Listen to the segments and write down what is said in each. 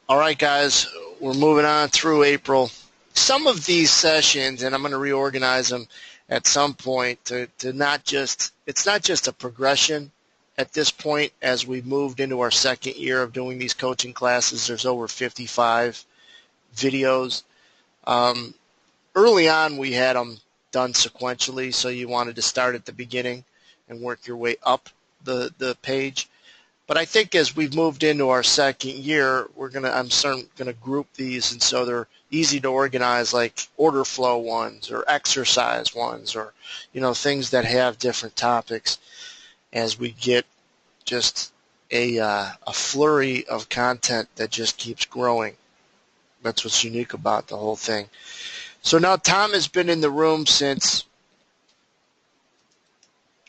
All right, guys, we're moving on through April. Some of these sessions, and I'm going to reorganize them at some point to not just, it's not just a progression at this point as we've moved into our second year of doing these coaching classes. There's over 55 videos. Early on, we had them done sequentially, so you wanted to start at the beginning and work your way up the page. But I think as we've moved into our second year, I'm gonna group these, and so they're easy to organize, like order flow ones or exercise ones, or things that have different topics. As we get just a flurry of content that just keeps growing. That's what's unique about the whole thing. So now Tom has been in the room since.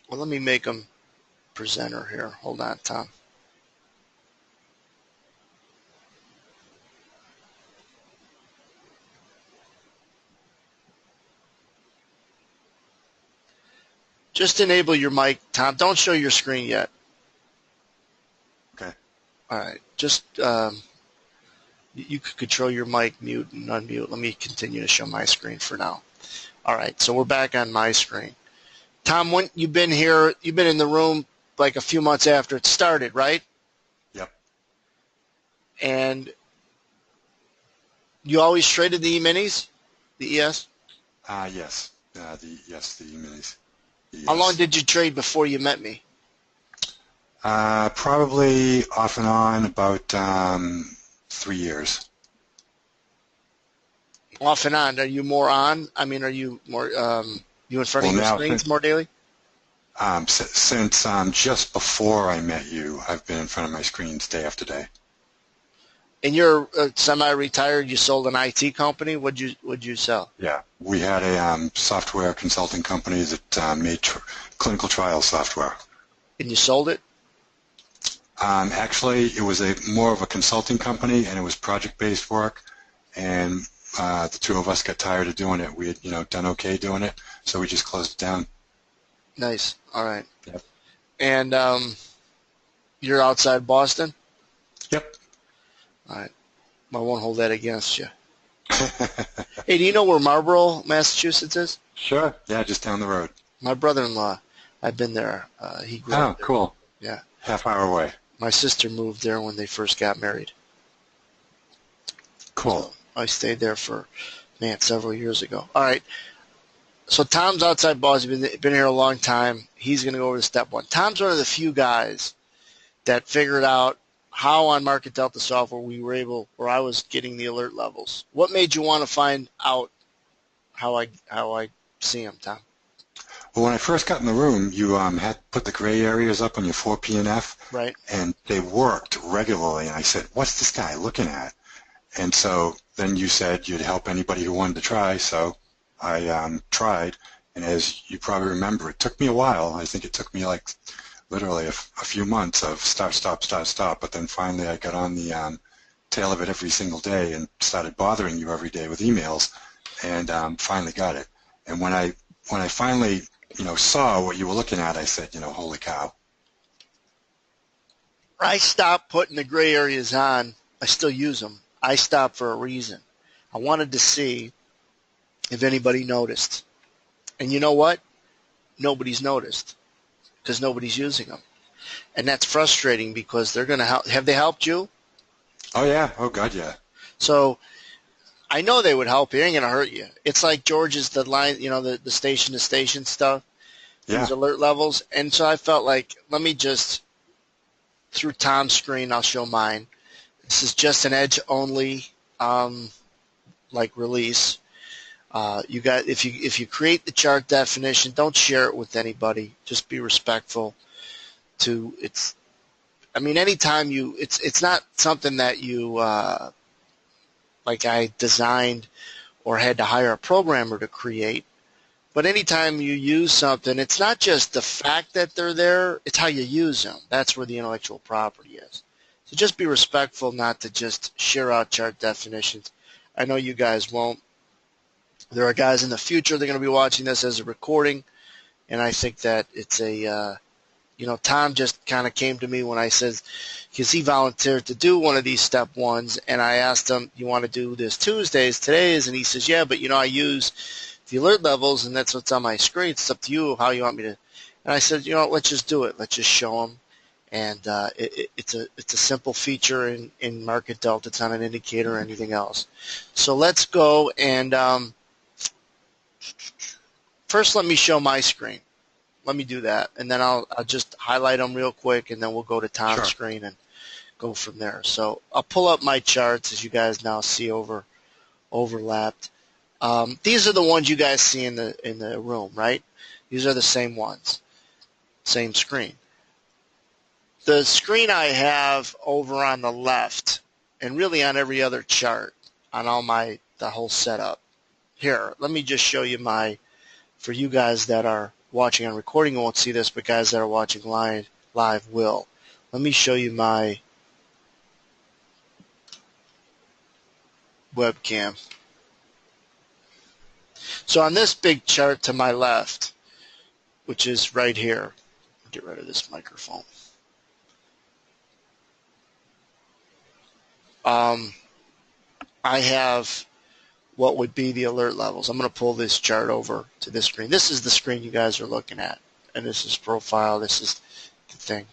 Well, let me make him presenter here. Hold on, Tom. Just enable your mic, Tom. Don't show your screen yet. Okay. All right. Just you could control your mic, mute and unmute. Let me continue to show my screen for now. All right. So we're back on my screen. Tom, when you've been here, you've been in the room like a few months after it started, right? Yep. And you always traded the E-minis, the ES? Yes. The E-minis. How long did you trade before you met me? Probably off and on about 3 years. Off and on. Are you more on? I mean, are you more you in front of your screens more daily? Since just before I met you, I've been in front of my screens day after day. And you're semi-retired. You sold an IT company. What'd you sell? Yeah, we had a software consulting company that made clinical trial software. And you sold it? Actually, it was more of a consulting company, and it was project-based work. And the two of us got tired of doing it. We had done okay doing it, so we just closed it down. Nice. All right. Yep. And you're outside Boston? Yep. All right. I won't hold that against you. Hey, do you know where Marlborough, Massachusetts is? Sure. Yeah, just down the road. My brother-in-law, I've been there. He grew up there. Cool. Yeah. Half hour away. My sister moved there when they first got married. Cool. So I stayed there for, several years ago. All right. So Tom's outside Boston. Been here a long time. He's going to go over to step one. Tom's one of the few guys that figured out how on Market Delta software where I was getting the alert levels. What made you want to find out how I see them, Tom? Well, when I first got in the room, you had put the gray areas up on your 4PNF, right? And they worked regularly. And I said, "What's this guy looking at?" And so then you said you'd help anybody who wanted to try. So I tried, and as you probably remember, it took me a while. I think it took me like literally a few months of stop, but then finally I got on the tail of it every single day and started bothering you every day with emails, and finally got it. And when I finally saw what you were looking at, I said, holy cow. I stopped putting the gray areas on. I still use them. I stopped for a reason. I wanted to see if anybody noticed. And you know what? Nobody's noticed because nobody's using them. And that's frustrating because they're going to help. Have they helped you? Oh, yeah. Oh, God, yeah. So I know they would help you. It ain't going to hurt you. It's like George's, the line, the station-to-station stuff, these alert levels. And so I felt like, let me just, through Tom's screen, I'll show mine. This is just an edge-only release. If you create the chart definition, don't share it with anybody. Just be respectful to it's. I mean, anytime it's not something that you like I designed or had to hire a programmer to create. But anytime you use something, it's not just the fact that they're there; it's how you use them. That's where the intellectual property is. So just be respectful, not to just share out chart definitions. I know you guys won't. There are guys in the future that are going to be watching this as a recording, and I think that it's Tom just kind of came to me when I said, because he volunteered to do one of these step ones, and I asked him, you want to do this Tuesdays, today's? And he says, yeah, but I use the alert levels, and that's what's on my screen. It's up to you how you want me to. And I said, let's just do it. Let's just show them. And it's a simple feature in Market Delta. It's not an indicator or anything else. So let's go and first let me show my screen. Let me do that, and then I'll just highlight them real quick, and then we'll go to Tom's screen and go from there. So I'll pull up my charts, as you guys now see overlapped. These are the ones you guys see in the room, right? These are the same ones, same screen. The screen I have over on the left, and really on every other chart, on all the whole setup. Here, let me just show you for you guys that are watching on recording won't see this, but guys that are watching live will. Let me show you my webcam. So on this big chart to my left, which is right here, get rid of this microphone. I have what would be the alert levels. I'm going to pull this chart over to this screen. This is the screen you guys are looking at, and this is profile. This is the thing.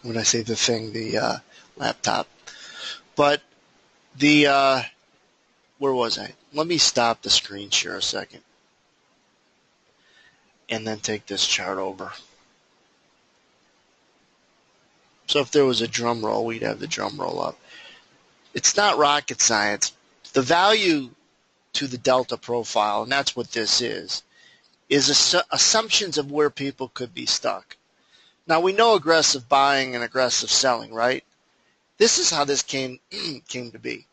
When I say the thing, the laptop. But where was I? Let me stop the screen share a second, and then take this chart over. So if there was a drum roll, we'd have the drum roll up. It's not rocket science. The value to the Delta profile, and that's what this is assumptions of where people could be stuck. Now, we know aggressive buying and aggressive selling, right? This is how this came to be.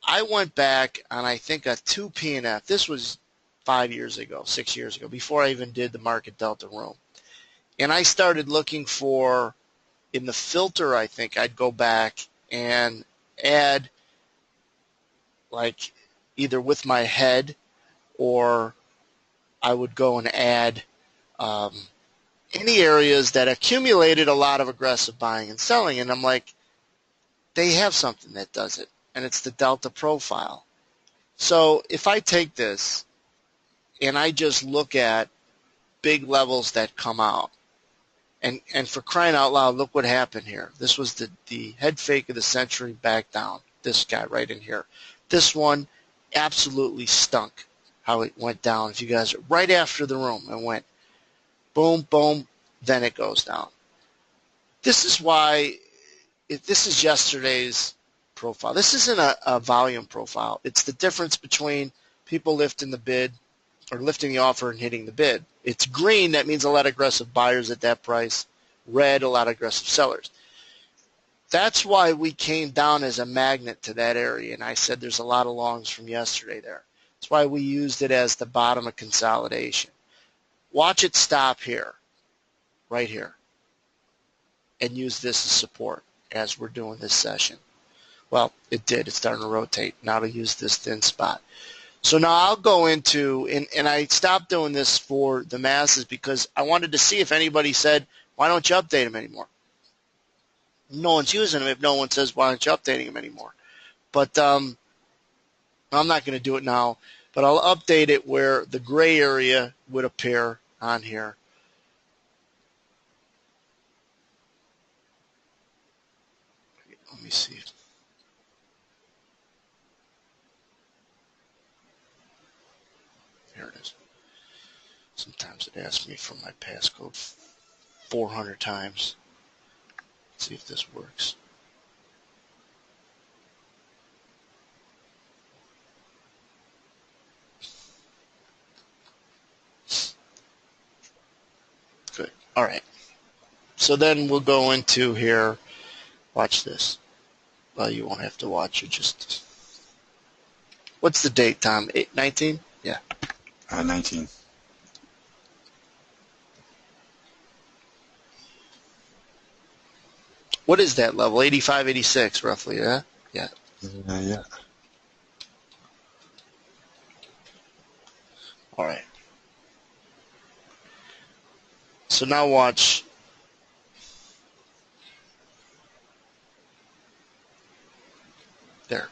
I went back on, I think, a 2 P&F. This was 5 years ago, 6 years ago, before I even did the Market Delta room. And I started looking for, in the filter, I think, I'd go back and add, like, either with my head, or I would go and add any areas that accumulated a lot of aggressive buying and selling. And I'm like, they have something that does it, and it's the Delta profile. So if I take this and I just look at big levels that come out, and for crying out loud, look what happened here. This was the head fake of the century back down. This guy right in here. This one absolutely stunk how it went down. If you guys are right after the room, it went boom, boom, then it goes down. This is why, this is yesterday's profile. This isn't a volume profile. It's the difference between people lifting the bid or lifting the offer and hitting the bid. It's green, that means a lot of aggressive buyers at that price. Red, a lot of aggressive sellers. That's why we came down as a magnet to that area, and I said there's a lot of longs from yesterday there. That's why we used it as the bottom of consolidation. Watch it stop here, right here, and use this as support as we're doing this session. Well, it did. It's starting to rotate. Now to use this thin spot. So now I'll go into, and I stopped doing this for the masses because I wanted to see if anybody said, why don't you update them anymore? No one's using them if no one says, why aren't you updating them anymore? But I'm not going to do it now, but I'll update it where the gray area would appear on here. Let me see. Here it is. Sometimes it asks me for my passcode 400 times. Let's see if this works. Good. All right. So then we'll go into here. Watch this. Well, you won't have to watch it. Just. What's the date, Tom? 8/19? Yeah. 19. What is that level? 85, 86, roughly, yeah? Yeah. Yeah. All right. So now watch. There.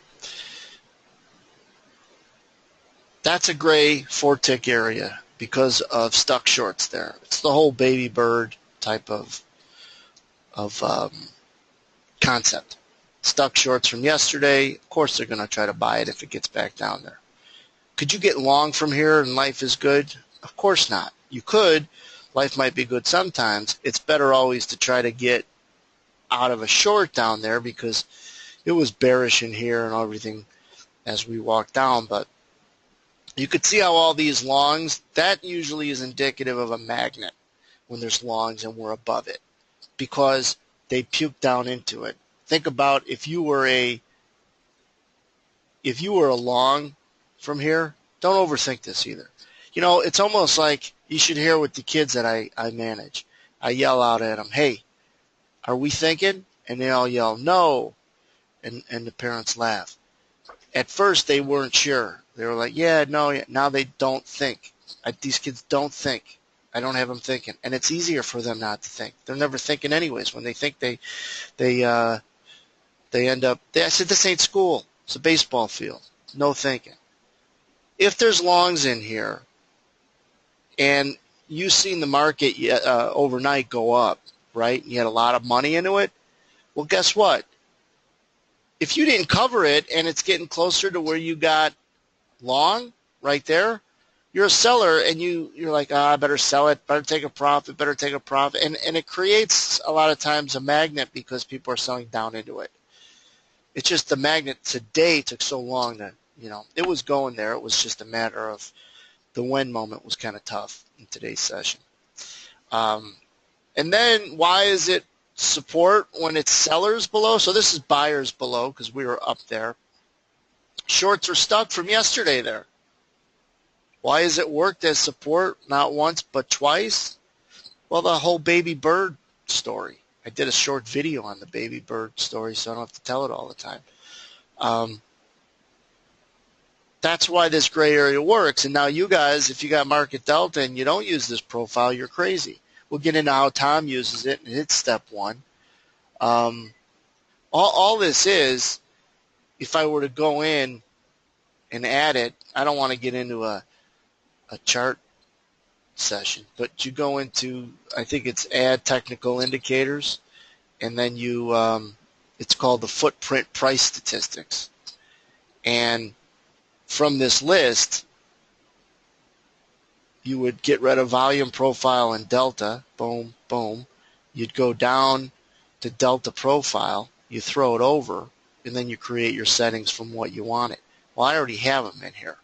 That's a gray 4-tick area because of stuck shorts there. It's the whole baby bird type of concept. Stuck shorts from yesterday. Of course they're going to try to buy it if it gets back down there. Could you get long from here and life is good? Of course not. You could. Life might be good sometimes. It's better always to try to get out of a short down there because it was bearish in here and everything as we walked down. But you could see how all these longs, that usually is indicative of a magnet when there's longs and we're above it because they puke down into it. Think about if you were a long from here, don't overthink this either. You know, it's almost like you should hear with the kids that I manage. I yell out at them, hey, are we thinking? And they all yell, no. And the parents laugh. At first, they weren't sure. They were like, yeah, no. Yeah. Now they don't think. These kids don't think. I don't have them thinking. And it's easier for them not to think. They're never thinking anyways. When they think they end up, I said, this ain't school. It's a baseball field. No thinking. If there's longs in here and you've seen the market overnight go up, right, and you had a lot of money into it, well, guess what? If you didn't cover it and it's getting closer to where you got long right there, you're a seller and you're like, I better sell it, better take a profit. And it creates a lot of times a magnet because people are selling down into it. It's just the magnet today took so long that, it was going there. It was just a matter of the when moment was kind of tough in today's session. And then why is it support when it's sellers below? So this is buyers below because we were up there. Shorts are stuck from yesterday there. Why has it worked as support not once but twice? Well, the whole baby bird story. I did a short video on the baby bird story, so I don't have to tell it all the time. That's why this gray area works. And now you guys, if you got market delta and you don't use this profile, you're crazy. We'll get into how Tom uses it, and it's step one. All this is, if I were to go in and add it, I don't want to get into a chart session, but you go into, I think it's add technical indicators, and then you, it's called the footprint price statistics. And from this list, you would get rid of volume profile and delta, boom, boom. You'd go down to delta profile, you throw it over, and then you create your settings from what you want it. Well, I already have them in here.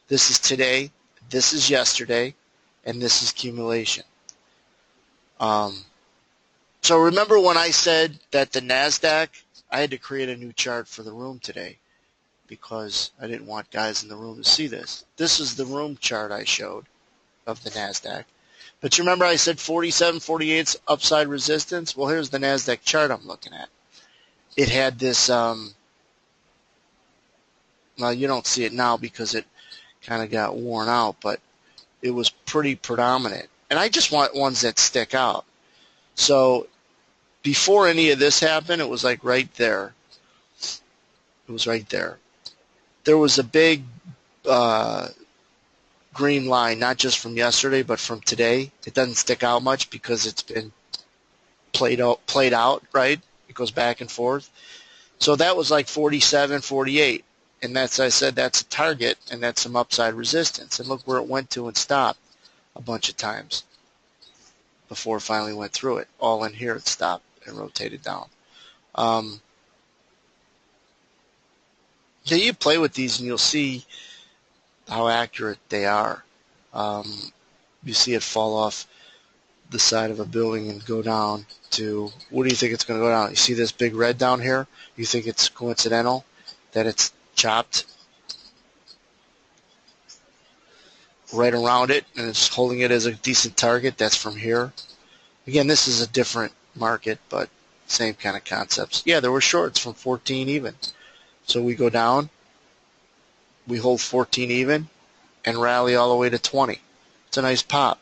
This is today, this is yesterday, and this is accumulation. So remember when I said that the NASDAQ, I had to create a new chart for the room today because I didn't want guys in the room to see this. This is the room chart I showed of the NASDAQ. But you remember I said 47, 48's upside resistance? Well, here's the NASDAQ chart I'm looking at. It had this, well, you don't see it now because it kind of got worn out, but it was pretty predominant. And I just want ones that stick out. So before any of this happened, it was like right there. It was right there. There was a big green line, not just from yesterday, but from today. It doesn't stick out much because it's been played out, right? It goes back and forth. So that was like 47, 48. And I said that's a target, and that's some upside resistance. And look where it went to and stopped a bunch of times before it finally went through it. All in here it stopped and rotated down. So you play with these and you'll see how accurate they are. You see it fall off the side of a building and go down to, what do you think it's going to go down? You see this big red down here? You think it's coincidental that it's chopped right around it and it's holding it as a decent target? That's from here. Again, this is a different market, but same kind of concepts. Yeah, there were shorts from 14 even. So we go down, we hold 14 even, and rally all the way to 20. It's a nice pop.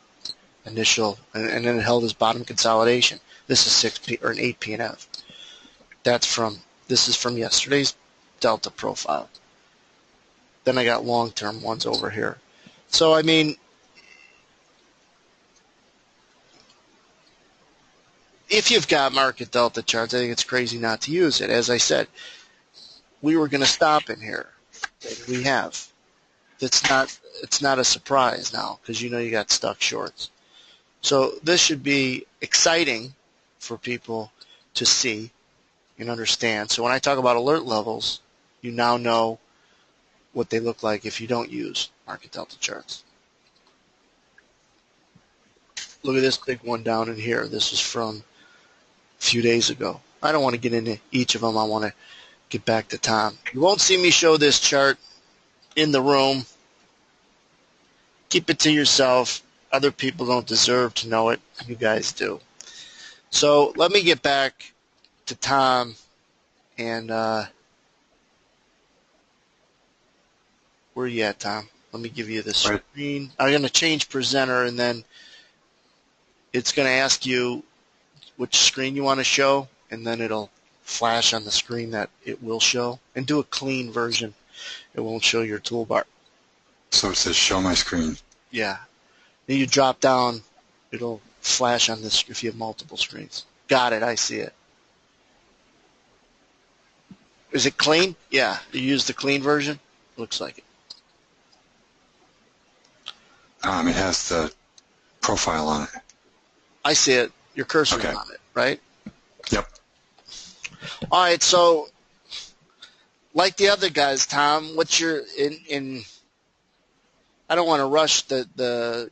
initial, and then it held as bottom consolidation. This is 6P or an 8 PNF. This is from yesterday's Delta profile. Then I got long-term ones over here. So, I mean, if you've got market Delta charts, I think it's crazy not to use it. As I said, we were going to stop in here. We have. It's not a surprise now because you know you got stuck shorts. So this should be exciting for people to see and understand. So when I talk about alert levels, you now know what they look like if you don't use market Delta charts. Look at this big one down in here. This is from a few days ago. I don't want to get into each of them. I want to get back to Tom. You won't see me show this chart in the room. Keep it to yourself. Other people don't deserve to know it. You guys do. So let me get back to Tom and where are you at, Tom? Let me give you the screen. I'm going to change presenter, and then it's going to ask you which screen you want to show, and then it'll flash on the screen that it will show. And do a clean version. It won't show your toolbar. So it says show my screen. Yeah. Then you drop down, it'll flash on this if you have multiple screens. Got it, I see it. Is it clean? Yeah. You use the clean version? Looks like it. It has the profile on it. I see it. Your cursor's Okay. on it, right? Yep. All right, so like the other guys, Tom, what's your in I don't want to rush the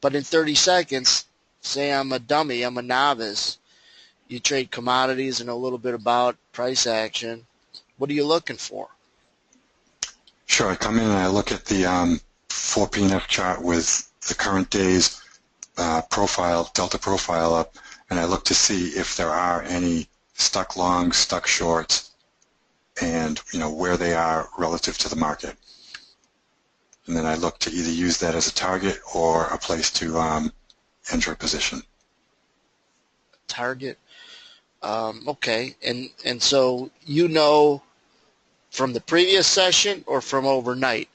but in 30 seconds, say I'm a dummy, I'm a novice. You trade commodities and a little bit about price action. What are you looking for? Sure. I come in and I look at the 4 PNF chart with the current day's profile, Delta profile up, and I look to see if there are any stuck longs, stuck shorts, and where they are relative to the market. And then I look to either use that as a target or a place to enter a position. Target. Okay, and so from the previous session or from overnight?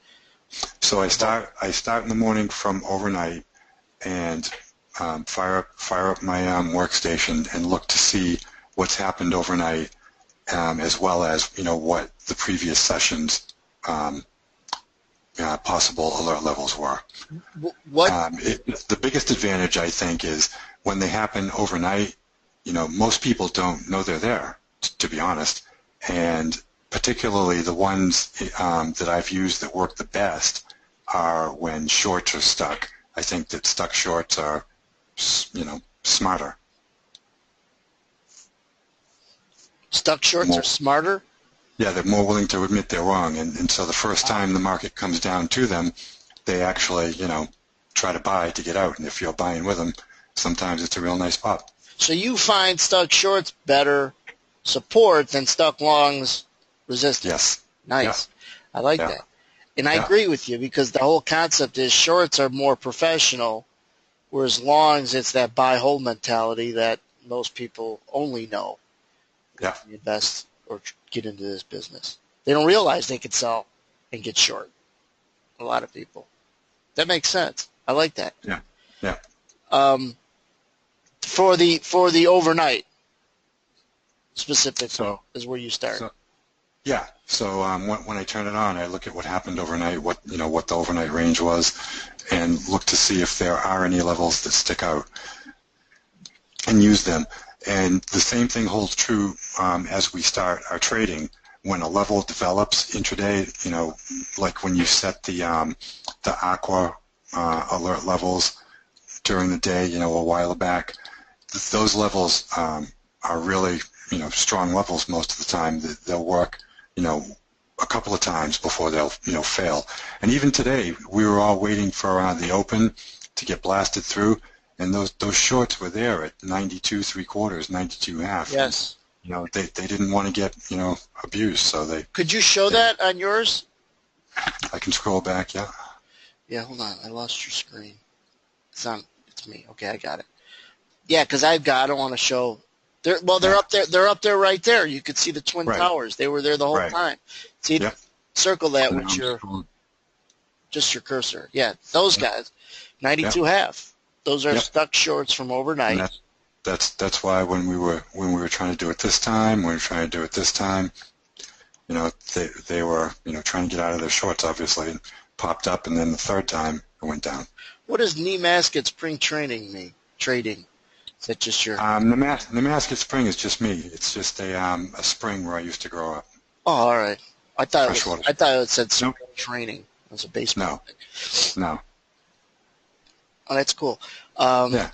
So I start in the morning from overnight and fire up my workstation and look to see what's happened overnight, as well as what the previous sessions possible alert levels were. What? The biggest advantage, I think, is when they happen overnight. Most people don't know they're there, to be honest, and particularly the ones that I've used that work the best are when shorts are stuck. I think that stuck shorts are, smarter. Stuck shorts are smarter? Yeah, they're more willing to admit they're wrong, and so the first time the market comes down to them, they actually, try to buy to get out, and if you're buying with them, sometimes it's a real nice pop. So you find stuck shorts better support than stuck longs resistance? Yes. Nice. Yeah. I like that. And I agree with you because the whole concept is shorts are more professional, whereas longs, it's that buy-hold mentality that most people only know when you invest or get into this business. They don't realize they could sell and get short. A lot of people. That makes sense. I like that. Yeah. Yeah. For the overnight specific is where you start. So when I turn it on, I look at what happened overnight, what the overnight range was, and look to see if there are any levels that stick out, and use them. And the same thing holds true as we start our trading. When a level develops intraday, like when you set the aqua alert levels during the day, a while back, those levels are really, strong levels most of the time. They'll work, a couple of times before they'll, fail. And even today, we were all waiting for the open to get blasted through, and those shorts were there at 92 3/4, 92 half. Yes. They didn't want to get, abused, so they... Could you show that on yours? I can scroll back, yeah. Yeah, hold on. I lost your screen. It's me. Okay, I got it. Yeah, because I don't want to show. They're Yeah. up there. They're up there right there. You could see the Twin Right. Towers. They were there the whole Right. time. See, Yep. circle that And with now I'm your scrolling. just your cursor. Yeah, those Yep. guys. 92 half. Those are Yep. stuck shorts from And overnight. that's why when we were trying to do it this time, they were trying to get out of their shorts, obviously, and popped up, and then the third time it went down. What does Nemaskett spring training mean? Trading. Is that just your? Nemaskett Spring is just me. It's just a spring where I used to grow up. Oh, all right. I thought Freshwater. it said spring Nope. training. It was a baseball No. thing. No. Oh, that's cool. Yeah.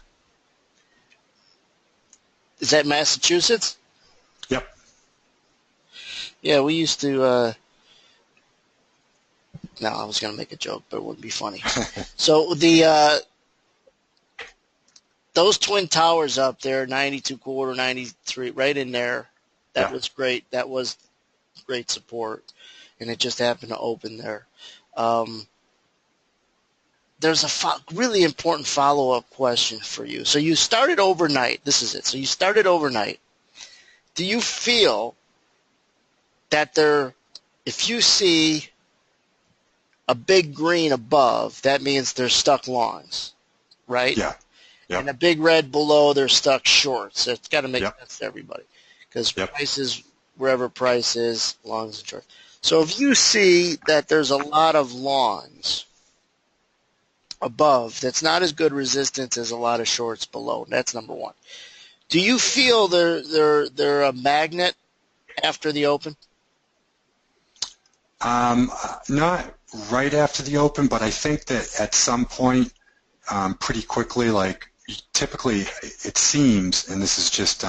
Is that Massachusetts? Yep. Yeah, we used to. No, I was going to make a joke, but it wouldn't be funny. So those Twin Towers up there, 92 quarter, 93, right in there. That Yeah. was great. That was great support, and it just happened to open there. There's a really important follow-up question for you. So you started overnight. This is it. So you started overnight. Do you feel that if you see a big green above, that means they're stuck longs, right? Yeah. Yep. And a big red below, they're stuck shorts. It's got to make Yep. sense to everybody because Yep. price is wherever price is, longs and shorts. So if you see that there's a lot of longs above, that's not as good resistance as a lot of shorts below. That's number one. Do you feel they're a magnet after the open? Not right after the open, but I think that at some point, pretty quickly, like typically it seems, and this is just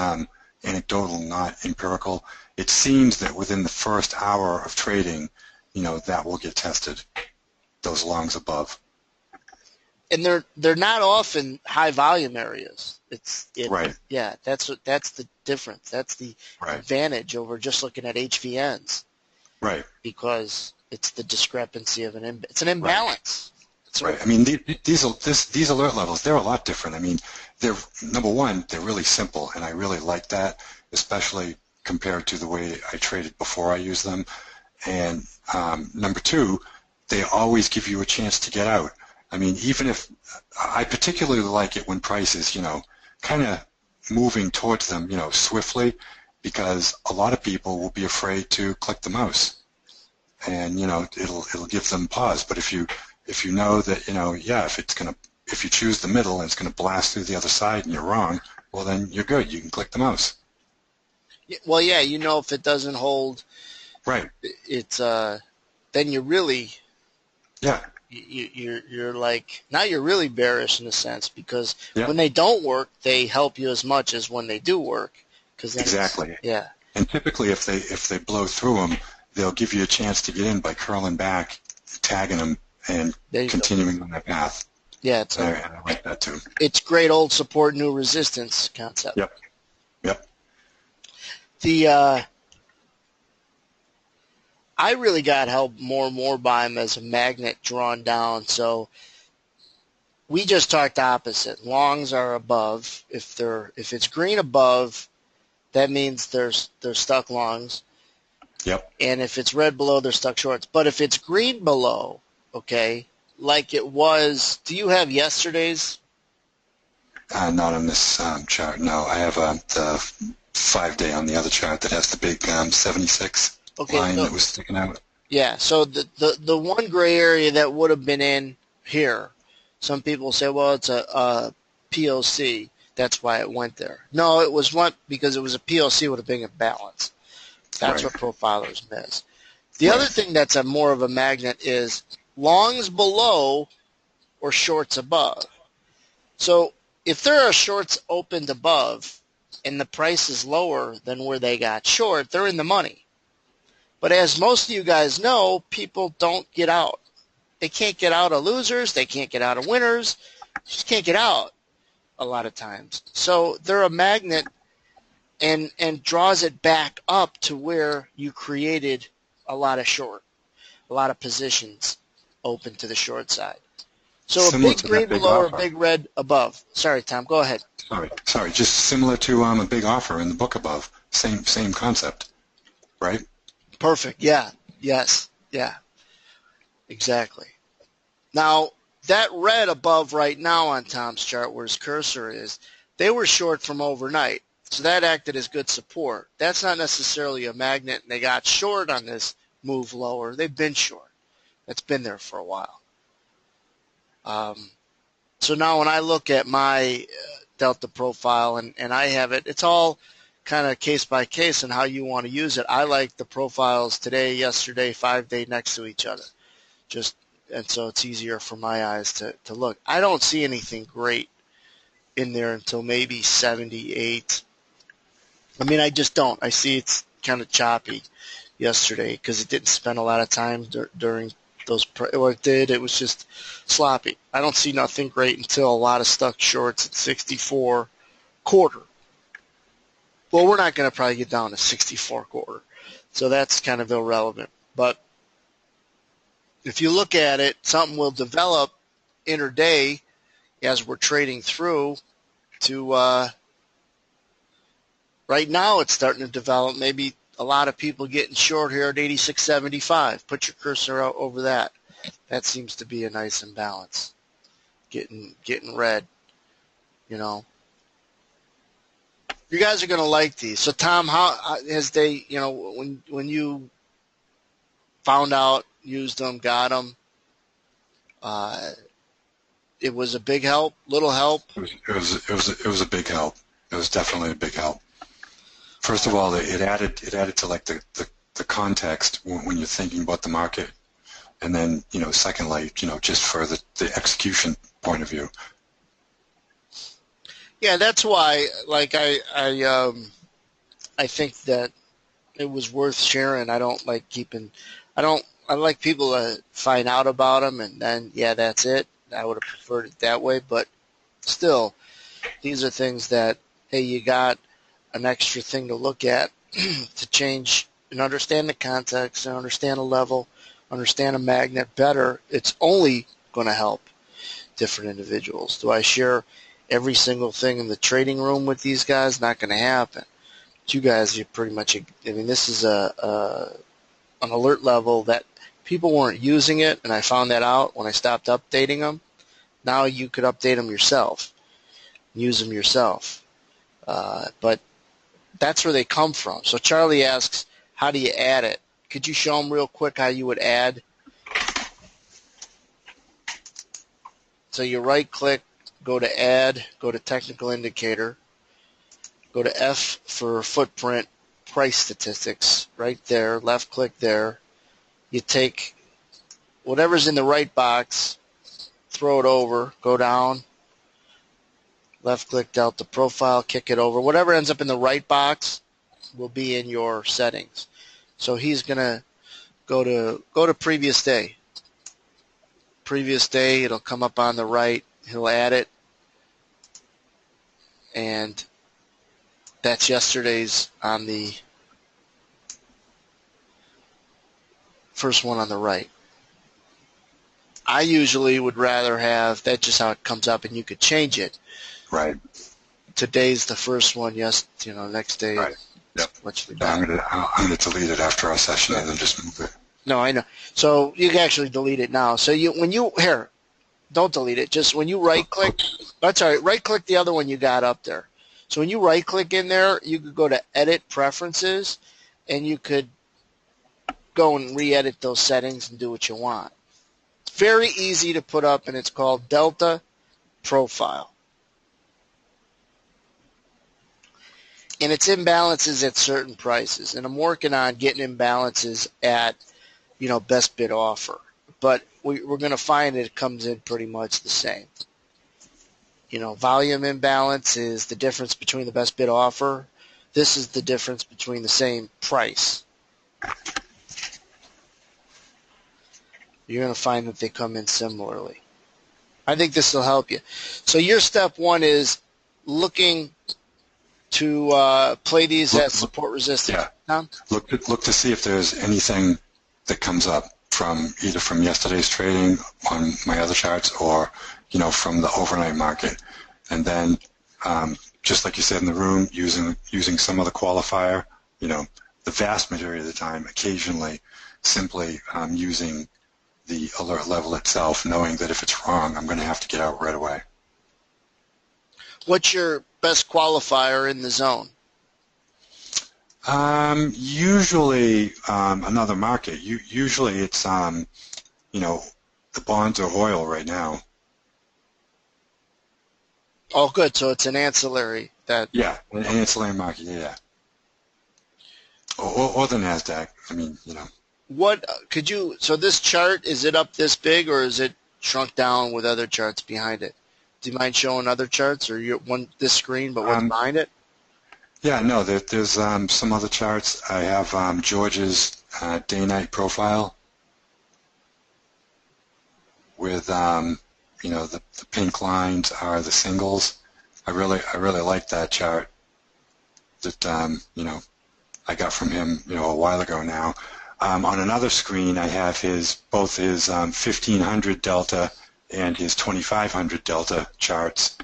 anecdotal, not empirical, it seems that within the first hour of trading, that will get tested, those longs above. And they're not often high volume areas. Right. Yeah, that's the difference. That's the Right. advantage over just looking at HVNs. Right. Because it's the discrepancy of it's an imbalance. Right. I mean, these alert levels, they're a lot different. I mean, they're, number one, they're really simple, and I really like that, especially compared to the way I traded before I used them. And number two, they always give you a chance to get out. I mean, even if I particularly like it when price is, kind of moving towards them, swiftly, because a lot of people will be afraid to click the mouse, and it'll give them pause. But if you know that if you choose the middle and it's gonna blast through the other side and you're wrong, well then you're good. You can click the mouse. Well, yeah, if it doesn't hold, Right. it's then you're really Yeah. you're like, now you're really bearish in a sense, because Yeah. when they don't work, they help you as much as when they do work. Exactly. Yeah. And typically, if they blow through them, they'll give you a chance to get in by curling back, tagging them, and continuing on that path. Yeah, I like that too. It's great old support, new resistance concept. Yep. I really got help more and more by them as a magnet drawn down. So we just talked opposite. Longs are above. If it's green above, that means they're stuck longs. Yep. And if it's red below, they're stuck shorts. But if it's green below, okay, like it was, do you have yesterday's? Not on this chart. No, I have the 5-day on the other chart that has the big 76 line that was sticking out. Yeah. So the one gray area that would have been in here, some people say, well, it's a POC. That's why it went there. No, it was because it was a POC with a big imbalance. That's what profilers miss. The other thing that's more of a magnet is longs below or shorts above. So if there are shorts opened above and the price is lower than where they got short, they're in the money. But as most of you guys know, people don't get out. They can't get out of losers. They can't get out of winners. Just can't get out a lot of times. So they're a magnet and draws it back up to where you created a lot of positions open to the short side. So a similar big to that green big below or a offer. big red above. Sorry, Tom, go ahead. Sorry, just similar to a big offer in the book above. Same concept, right? Perfect. Yeah. Yes. Yeah. Exactly. Now, that red above right now on Tom's chart where his cursor is, they were short from overnight. So that acted as good support. That's not necessarily a magnet, and they got short on this move lower. They've been short. That's been there for a while. So now when I look at my Delta profile and I have it, it's all kind of case by case and how you want to use it. I like the profiles today, yesterday, 5-day next to each other. And so it's easier for my eyes to look. I don't see anything great in there until maybe 78. I mean, I just don't. I see it's kind of choppy yesterday because it didn't spend a lot of time during those. Well, it did. It was just sloppy. I don't see nothing great until a lot of stuck shorts at 64 quarter. Well, we're not going to probably get down to 64 quarter, so that's kind of irrelevant. But if you look at it, something will develop intraday as we're trading through to right now it's starting to develop. Maybe a lot of people getting short here at 86.75. Put your cursor out over that. That seems to be a nice imbalance. Getting red, you know. You guys are going to like these. So Tom, how has they, you know, when you found out, used them, got them, it was a big help, little help? It was a big help. It was definitely a big help. First of all, it added to like the context when you're thinking about the market, and then secondly, just for the execution point of view. Yeah, that's why. Like I think that it was worth sharing. I don't like keeping. I like people to find out about them, and then that's it. I would have preferred it that way, but still, these are things that hey, you got an extra thing to look at to change and understand the context and understand a level, understand a magnet better. It's only going to help different individuals. Do I share every single thing in the trading room with these guys? Not going to happen. But you guys, you pretty much, I mean, this is an alert level that people weren't using it, and I found that out when I stopped updating them. Now you could update them yourself, use them yourself. But that's where they come from. So Charlie asks, how do you add it? Could you show them real quick how you would add? So you right-click, go to Add, go to Technical Indicator, go to F for Footprint, Price Statistics, right there, left-click there. You take whatever's in the right box, throw it over, go down, left-click Delta Profile, kick it over. Whatever ends up in the right box will be in your settings. So he's going to go to Previous Day. Previous Day, it'll come up on the right. He'll add it. And that's yesterday's on the first one on the right. I usually would rather have, that's just how it comes up, and you could change it. Right. Today's the first one. Next day. Right. Yep. Much I'm gonna delete it after our session and then just move it. No, I know. So you can actually delete it now. So don't delete it. Just when you right click, that's all right. Right click the other one you got up there. So when you right click in there, you could go to Edit Preferences, and you could go and re-edit those settings and do what you want. It's very easy to put up, and it's called Delta Profile. And it's imbalances at certain prices. And I'm working on getting imbalances at, best bid offer. But we're going to find it comes in pretty much the same. Volume imbalance is the difference between the best bid offer. This is the difference between the same price. You're going to find that they come in similarly. I think this will help you. So your step one is looking to play these at support resistance. Yeah. Look to see if there's anything that comes up from either from yesterday's trading on my other charts or, from the overnight market. And then, just like you said in the room, using some other qualifier, the vast majority of the time, occasionally, simply using the alert level itself, knowing that if it's wrong, I'm going to have to get out right away. What's your best qualifier in the zone? Usually another market. Usually it's, the bonds or oil right now. Oh, good. So it's an ancillary. Yeah, an ancillary market, yeah. Or the NASDAQ. I mean, What could you? So this chart, is it up this big, or is it shrunk down with other charts behind it? Do you mind showing other charts, or this screen, but what's behind it? Yeah, no. There's some other charts. I have George's day-night profile with the pink lines are the singles. I really like that chart that I got from him a while ago now. On another screen, I have both his 1500 delta and his 2500 delta charts.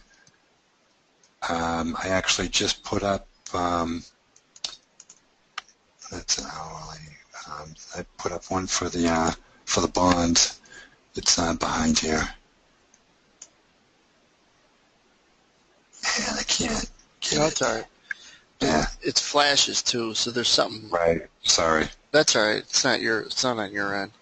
I actually just put up that's an hourly. I put up one for the bonds. It's behind here, and I can't get No, it. it's all right. Yeah. It's flashes too, so there's something. Right. Sorry. That's all right. It's not on your end.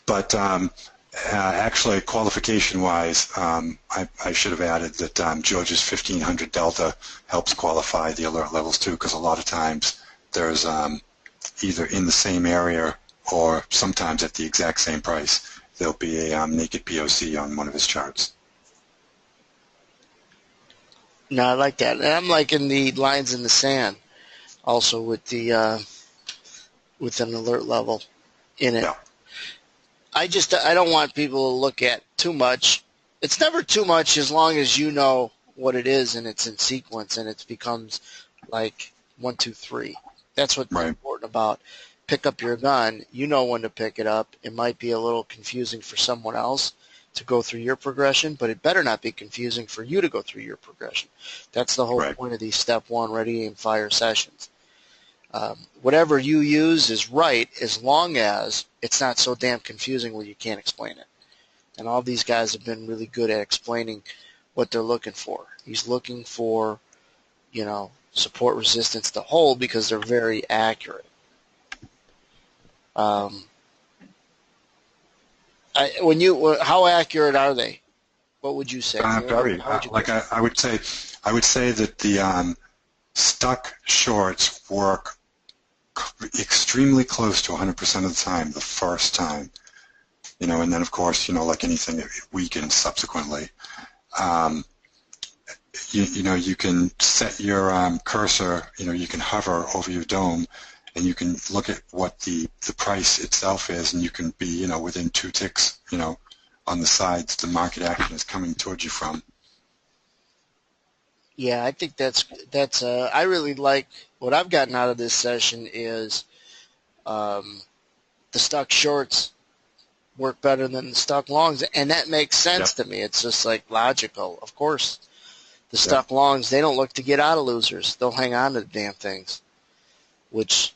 But actually, qualification-wise, I should have added that George's 1500 delta helps qualify the alert levels too, because a lot of times there's either in the same area or sometimes at the exact same price, there'll be a naked POC on one of his charts. No, I like that. And I'm liking the lines in the sand also with with an alert level in it. Yeah. I don't want people to look at too much. It's never too much as long as you know what it is and it's in sequence and it becomes like 1, 2, 3. That's what's important about pick up your gun. You know when to pick it up. It might be a little confusing for someone else to go through your progression, but it better not be confusing for you to go through your progression. That's the whole point of these step 1 ready, aim, fire sessions. Whatever you use is right as long as it's not so damn confusing where you can't explain it. And all these guys have been really good at explaining what they're looking for. He's looking for, support resistance to hold because they're very accurate. How accurate are they? What would you say? Very. I would say that the stuck shorts work extremely close to 100% of the time the first time, and then of course, like anything, it weakens subsequently. You can set your cursor, you can hover over your dome, and you can look at what the price itself is, and you can be, within 2 ticks, on the sides the market action is coming towards you from. Yeah, I think that's I really like what I've gotten out of this session is the stuck shorts work better than the stuck longs, and that makes sense to me. It's just like logical. Of course, the stuck longs, they don't look to get out of losers. They'll hang on to the damn things, which,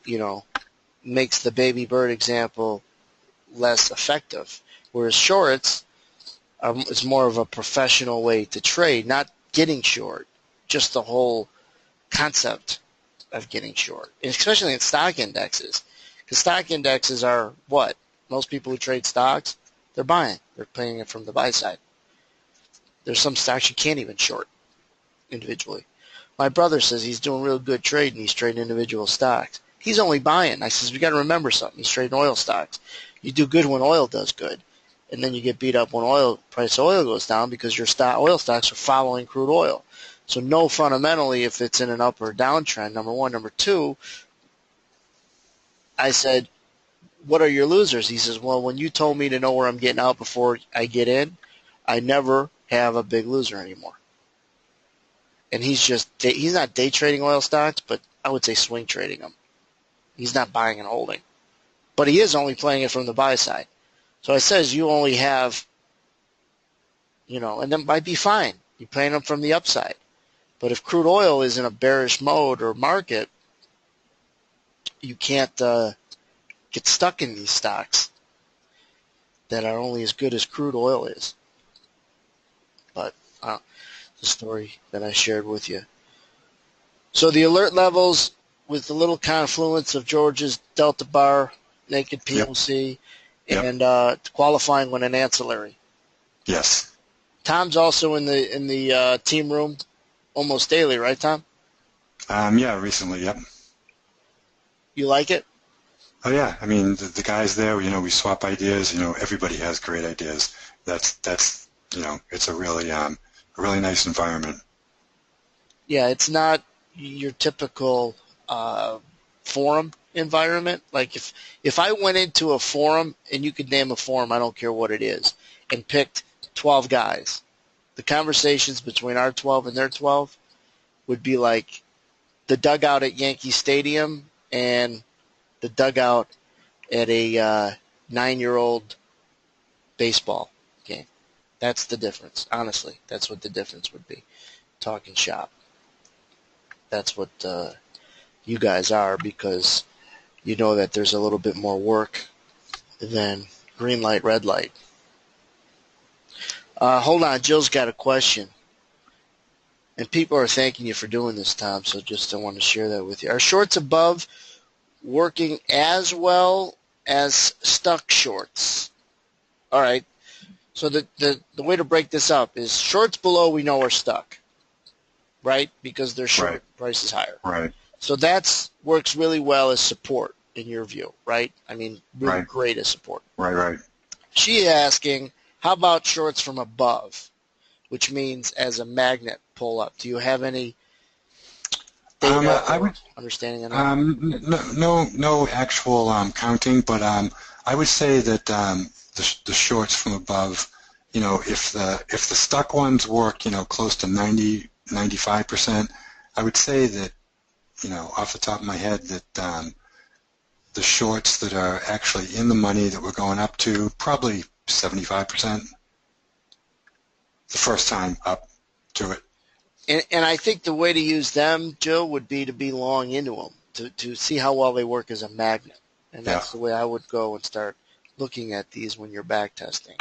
makes the baby bird example less effective. Whereas shorts is more of a professional way to trade, not getting short, just the whole concept of getting short, and especially in stock indexes. Because stock indexes are what? Most people who trade stocks, they're buying. They're playing it from the buy side. There's some stocks you can't even short individually. My brother says he's doing real good trading. He's trading individual stocks. He's only buying. I says, we got to remember something. He's trading oil stocks. You do good when oil does good, and then you get beat up when price of oil goes down because your oil stocks are following crude oil. So know fundamentally if it's in an up or downtrend, number one. Number two, I said, what are your losers? He says, well, when you told me to know where I'm getting out before I get in, I never have a big loser anymore. And he's not day trading oil stocks, but I would say swing trading them. He's not buying and holding. but he is only playing it from the buy side. So it says you only have, and that might be fine. You're playing them from the upside. But if crude oil is in a bearish mode or market, you can't get stuck in these stocks that are only as good as crude oil is. But the story that I shared with you. So the alert levels with the little confluence of George's Delta Bar, Naked PLC, and qualifying when an ancillary. Yes. Tom's also in the team room almost daily, right, Tom? Yeah, recently, yep. You like it? Oh yeah, I mean the guys there, we swap ideas. Everybody has great ideas. That's it's a really nice environment. Yeah, it's not your typical forum environment. Like if I went into a forum and you could name a forum, I don't care what it is, and picked 12 guys, the conversations between our 12 and their 12 would be like the dugout at Yankee Stadium and the dugout at a 9-year-old baseball game. That's the difference. Honestly, that's what the difference would be. Talking shop. That's what you guys are, because you know that there's a little bit more work than green light, red light. Hold on, Jill's got a question. And people are thanking you for doing this, Tom, so just I want to share that with you. Are shorts above working as well as stuck shorts? All right. So the way to break this up is shorts below we know are stuck, right? Because they're short, Right. Price is higher. Right. So that works really well as support in your view, right? I mean, really great as support. Right. She asking, how about shorts from above, which means as a magnet pull up? Do you have any data or understanding on that? No actual counting, but I would say that the shorts from above, if the stuck ones work, close to 95%, I would say that, off the top of my head, that the shorts that are actually in the money that we're going up to, probably 75%. The first time up to it. And I think the way to use them, Joe, would be to be long into them, to see how well they work as a magnet. And that's the way I would go and start looking at these when you're back testing.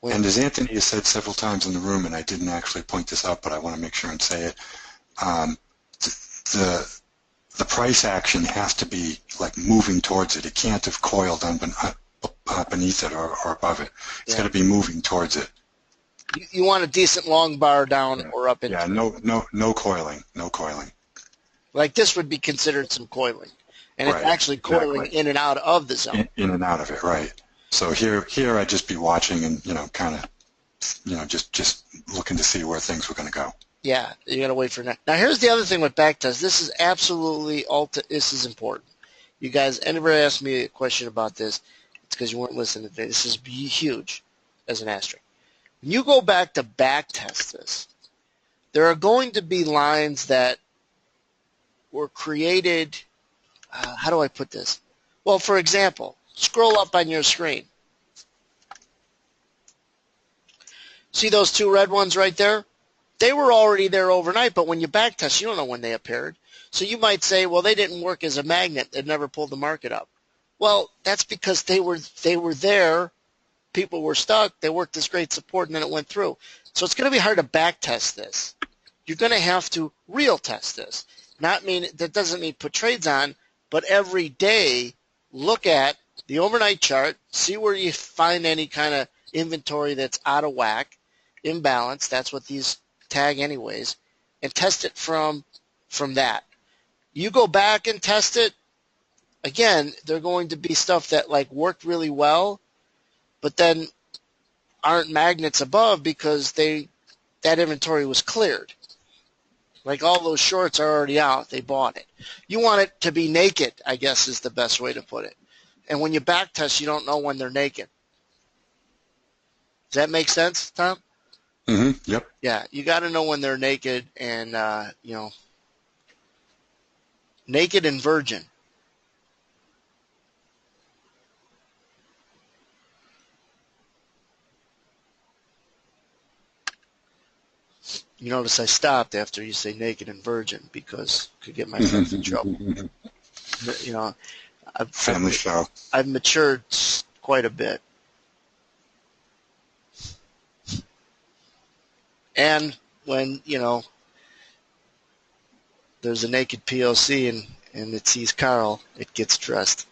And as Anthony has said several times in the room, and I didn't actually point this out, but I want to make sure and say it, the price action has to be like moving towards it. It can't have coiled beneath it or above it. It's got to be moving towards it. You want a decent long bar down or up into it. No coiling. Like this would be considered some coiling. And it's actually coiling in and out of the zone. In and out of it, right. So here I'd just be watching and, kind of, just looking to see where things were going to go. Yeah, you got to wait for that. Now, here's the other thing with backtest. This is absolutely, this is important. You guys, anybody asked me a question about this, it's because you weren't listening today. This is huge as an asterisk. When you go back to backtest this, there are going to be lines that were created, how do I put this? Well, for example, scroll up on your screen. See those two red ones right there? They were already there overnight, but when you backtest, you don't know when they appeared. So you might say, well, they didn't work as a magnet. They never pulled the market up. Well, that's because they were there. People were stuck. They worked as great support, and then it went through. So it's going to be hard to backtest this. You're going to have to real test this. That doesn't mean put trades on, but every day look at the overnight chart, see where you find any kind of inventory that's out of whack, imbalance. That's what these tag anyways, and test it from that. You go back and test it. Again, they're going to be stuff that like worked really well, but then aren't magnets above because that inventory was cleared. Like all those shorts are already out. They bought it. You want it to be naked, I guess is the best way to put it. And when you back test, you don't know when they're naked. Does that make sense, Tom? Mm-hmm. Yep. Yeah, you got to know when they're naked and, naked and virgin. You notice I stopped after you say naked and virgin because I could get myself in trouble. You know, Family show. I've matured quite a bit. And when, there's a naked POC and it sees Carl, it gets dressed.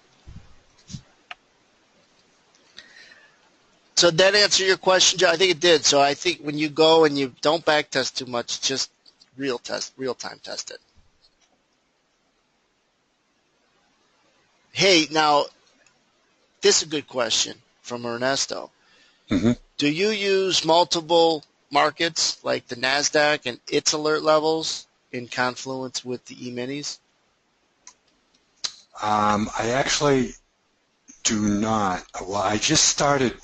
So did that answer your question, Joe? I think it did. So I think when you go and you don't back test too much, just real time test it. Hey, now, this is a good question from Ernesto. Mm-hmm. Do you use multiple markets like the NASDAQ and its alert levels in confluence with the E-minis? I actually do not. Well, I just started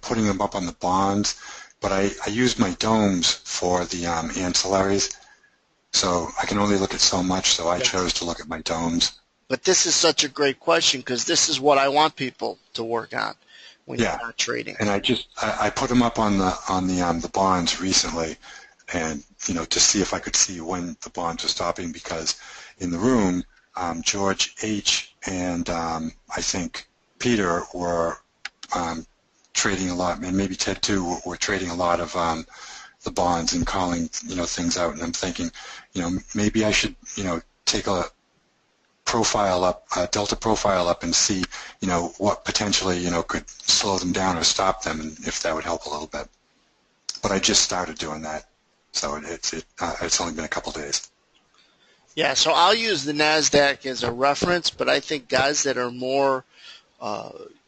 putting them up on the bonds, but I use my domes for the ancillaries, so I can only look at so much, so I chose to look at my domes. But this is such a great question because this is what I want people to work on when you're not trading. And I put them up on the bonds recently, and to see if I could see when the bonds were stopping, because in the room, George H. and I think Peter were trading a lot, and maybe Ted too were trading a lot of the bonds and calling things out. And I'm thinking, maybe I should take a profile up, a delta profile up, and see what potentially could slow them down or stop them, and if that would help a little bit. But I just started doing that, so it's only been a couple days. Yeah, so I'll use the NASDAQ as a reference, but I think guys that are more,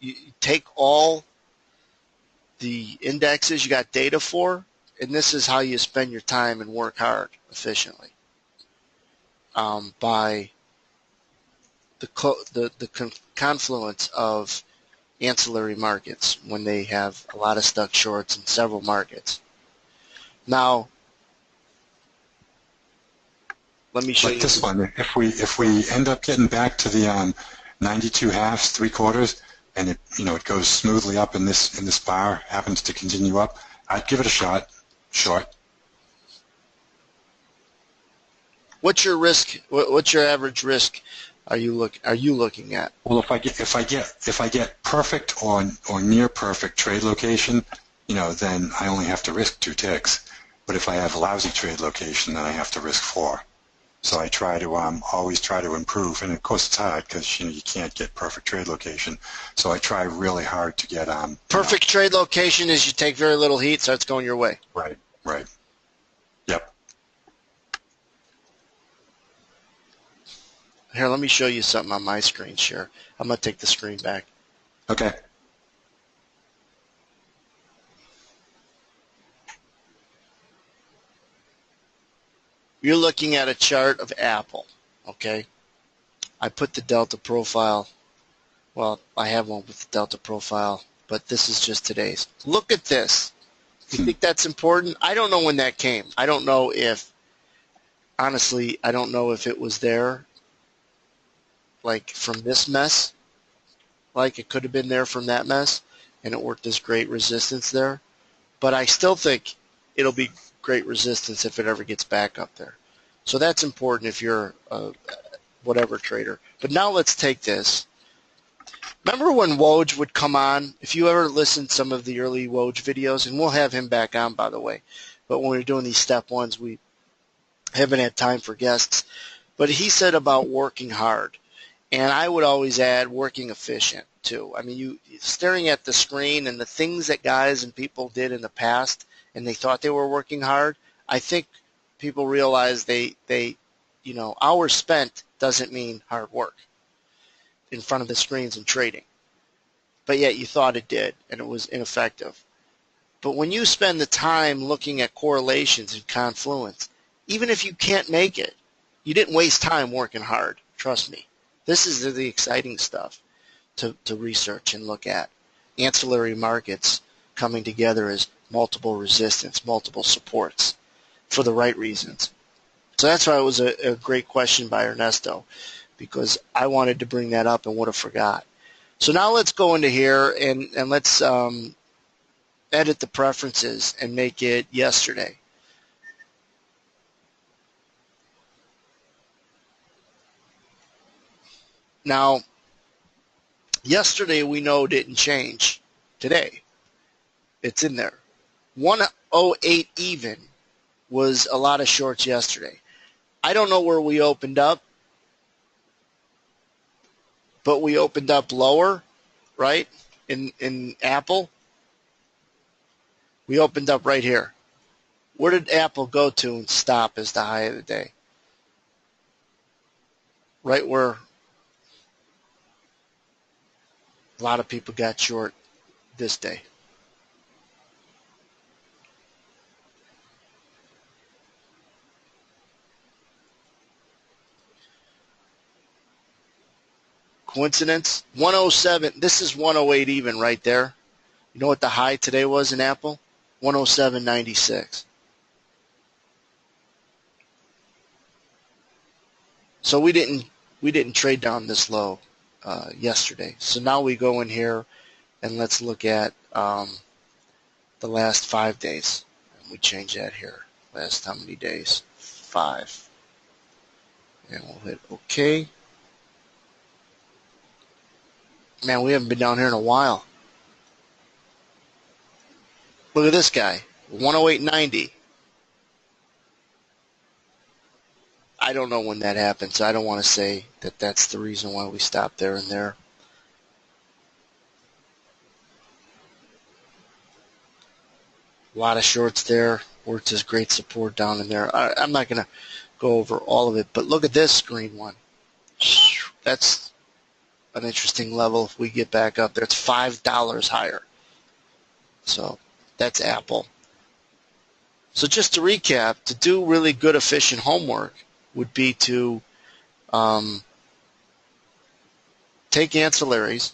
you take all the indexes you got data for, and this is how you spend your time and work hard efficiently, by the confluence of ancillary markets when they have a lot of stuck shorts in several markets. Now, let me show you this one. If we end up getting back to the 92 halves, 3/4, and it goes smoothly up, and this bar happens to continue up, I'd give it a shot, short. What's your risk? What's your average risk? Are you looking at? Well, if I get perfect or near perfect trade location, then I only have to risk 2 ticks. But if I have a lousy trade location, then I have to risk 4. So I try to always try to improve, and of course it's hard because you can't get perfect trade location. So I try really hard to get perfect trade location is you take very little heat, so it's going your way. Right. Yep. Here, let me show you something on my screen share. I'm going to take the screen back. Okay. You're looking at a chart of Apple, okay? I put the delta profile. Well, I have one with the delta profile, but this is just today's. Look at this. You think that's important? I don't know when that came. I don't know if, honestly, I don't know if it was there, like from this mess, like it could have been there from that mess, and it worked as great resistance there. But I still think it'll be great resistance if it ever gets back up there. So that's important if you're a whatever trader. But now let's take this. Remember when Woj would come on? If you ever listened to some of the early Woj videos, and we'll have him back on, by the way. But when we're doing these step ones, we haven't had time for guests. But he said about working hard. And I would always add working efficient, too. I mean, you staring at the screen and the things that guys and people did in the past, and they thought they were working hard, I think people realize they hours spent doesn't mean hard work in front of the screens and trading. But yet you thought it did, and it was ineffective. But when you spend the time looking at correlations and confluence, even if you can't make it, you didn't waste time working hard. Trust me. This is the exciting stuff to research and look at. Ancillary markets coming together as multiple resistance, multiple supports for the right reasons. So that's why it was a great question by Ernesto, because I wanted to bring that up and would have forgot. So now let's go into here and let's edit the preferences and make it yesterday. Now, yesterday we know didn't change. Today, it's in there. 108 even was a lot of shorts yesterday. I don't know where we opened up, but we opened up lower, right? In Apple, we opened up right here. Where did Apple go to and stop as the high of the day? Right where a lot of people got short this day. Coincidence? 107. This is 108 even right there. You know what the high today was in Apple? 107.96. So we didn't trade down this low yesterday. So now we go in here and let's look at the last 5 days. And we change that here. Last how many days? 5. And we'll hit OK. Man, we haven't been down here in a while. Look at this guy, 108.90. I don't know when that happened, so I don't want to say that that's the reason why we stopped there and there. A lot of shorts there. Worked as great support down in there. I'm not going to go over all of it, but look at this green one. That's an interesting level. If we get back up there, it's $5 higher. So that's Apple. So just to recap, to do really good, efficient homework would be to take ancillaries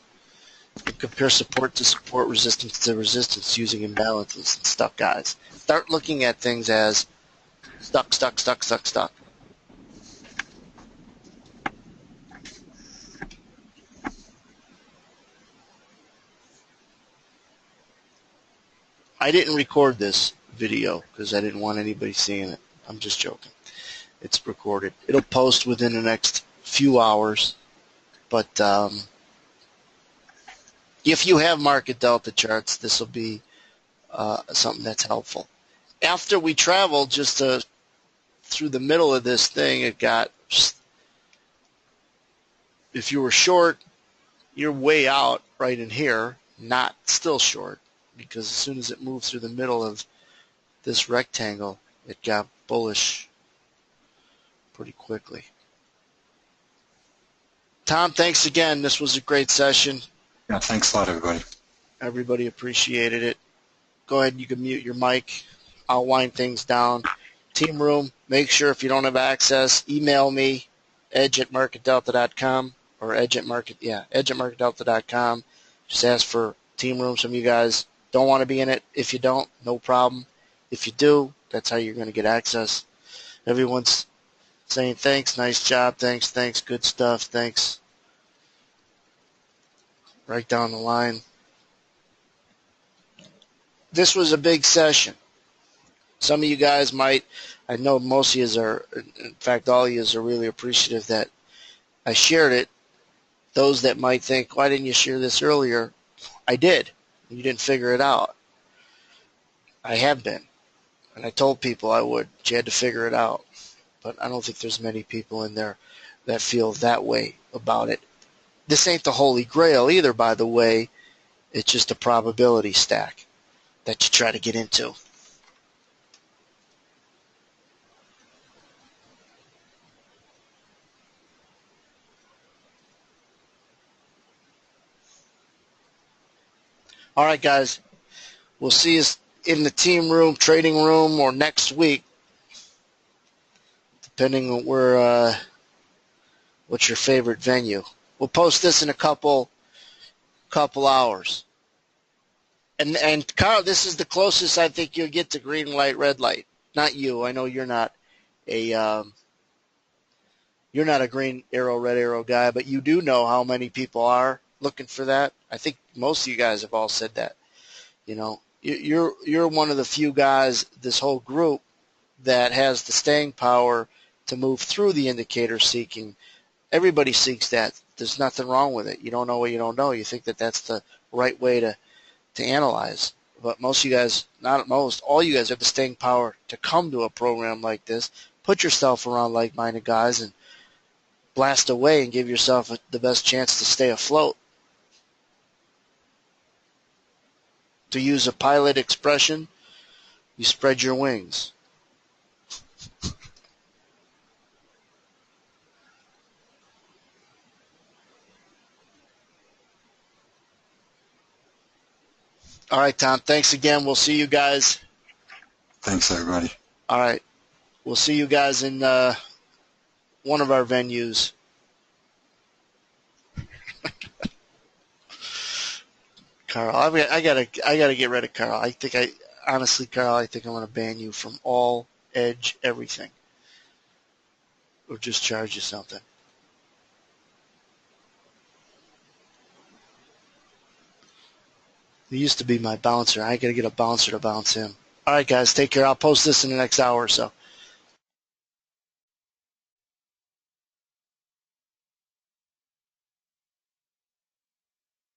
and compare support to support, resistance to resistance using imbalances and stuff, guys. Start looking at things as stuck, stuck, stuck, stuck, stuck. I didn't record this video because I didn't want anybody seeing it. I'm just joking. It's recorded. It'll post within the next few hours. But if you have market delta charts, this will be something that's helpful. After we traveled just through the middle of this thing, it got, if you were short, you're way out right in here, not still short, because as soon as it moved through the middle of this rectangle, it got bullish pretty quickly. Tom, thanks again. This was a great session. Yeah, thanks a lot, everybody. Everybody appreciated it. Go ahead, you can mute your mic. I'll wind things down. Team Room, make sure if you don't have access, email me, edge@marketdelta.com or edge@marketdelta.com. Just ask for Team Room. Some of you guys don't want to be in it. If you don't, no problem. If you do, that's how you're going to get access. Everyone's saying thanks, nice job, thanks, good stuff, thanks. Right down the line. This was a big session. Some of you guys might, I know most of you are, in fact all of you are really appreciative that I shared it. Those that might think, why didn't you share this earlier? I did. You didn't figure it out. I have been. And I told people I would. You had to figure it out. But I don't think there's many people in there that feel that way about it. This ain't the Holy Grail either, by the way. It's just a probability stack that you try to get into. All right, guys. We'll see you in the team room, trading room, or next week, depending on where, what's your favorite venue. We'll post this in a couple hours. And Carl, this is the closest I think you'll get to green light, red light. Not you. I know you're not a green arrow, red arrow guy, but you do know how many people are looking for that. I think most of you guys have all said that. You know, you're one of the few guys, this whole group, that has the staying power to move through the indicator seeking. Everybody seeks that there's nothing wrong with it. You don't know what you don't know. You think that that's the right way to analyze. But most of you guys, not most, all you guys have the staying power to come to a program like this, put yourself around like-minded guys, and blast away and give yourself the best chance to stay afloat. To use a pilot expression, you spread your wings. All right, Tom, thanks again. We'll see you guys. Thanks, everybody. All right. We'll see you guys in one of our venues. Carl, I gotta get rid of Carl. Honestly, Carl, I think I'm gonna ban you from all Edge everything, or just charge you something. He used to be my bouncer. I gotta get a bouncer to bounce him. All right, guys, take care. I'll post this in the next hour or so.